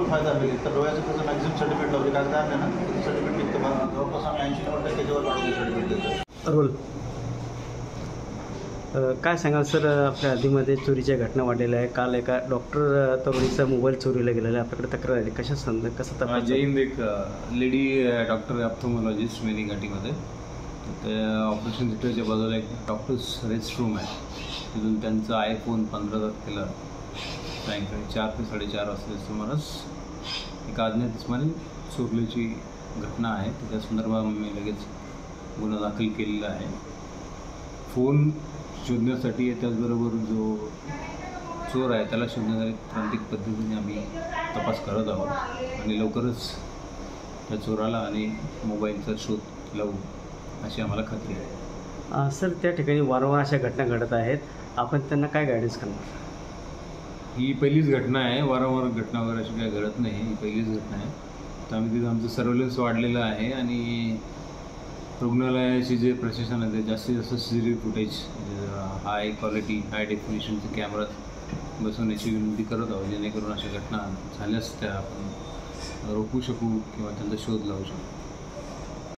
फायदा मिळेल. तर डोळ्याचं त्याचं मॅक्झिमम सर्टिफिकेट लावले कागद आणले ना त्याचं सर्टिफिकेट निघतं. जवळपास आम्ही 80-90% वाढवून सर्टिफिकेट देतो. रोल काय सांगाल सर, आपल्या हद्दीमध्ये चोरीच्या घटना वाढलेल्या आहे. काल एका डॉक्टर तरुणीचा मोबाईल चोरीला गेलेला आहे, आपल्याकडे तक्रार आली. कसं तपास? जय हिंद. एक लेडी डॉक्टर ऑप्थोमॉलॉजिस्ट मेनी घाटीमध्ये, तर ऑपरेशन थिएटरच्या बाजूला एक डॉक्टर्स रेस्ट रूम आहे. तिथून त्यांचा iPhone 15 तारखेला सायंकाळी 4 ते 4:30 वाजता सुमारास एका अज्ञात इसमाने चोरल्याची घटना आहे. त्या संदर्भात मी लगेच गुन्हा दाखल केलेला आहे. फोन शोधण्यासाठी, त्याचबरोबर जो चोर आहे त्याला शोधण्यासाठी तांत्रिक पद्धतीने आम्ही तपास करत आहोत आणि लवकरच त्या चोराला आणि मोबाईलचा शोध लावू अशी आम्हाला खात्री आहे. सर, त्या ठिकाणी वारंवार अशा घटना घडत आहेत, आपण त्यांना काय गायडन्स करणार? ही पहिलीच घटना आहे. वारंवार घटना वगैरे अशी काही घडत नाही. ही पहिलीच घटना आहे. तर आम्ही तिथं आमचं सर्व्हेलन्स वाढलेलं आहे आणि रुग्णालयाचे जे प्रशासन आहे ते जास्तीत जास्त CCTV फुटेज, हाय क्वालिटी हाय डेफिनेशनचे कॅमेरात बसवण्याची विनंती करत आहोत, जेणेकरून अशा घटना झाल्यास त्या आपण रोखू शकू किंवा त्यांचा शोध लावू शकू.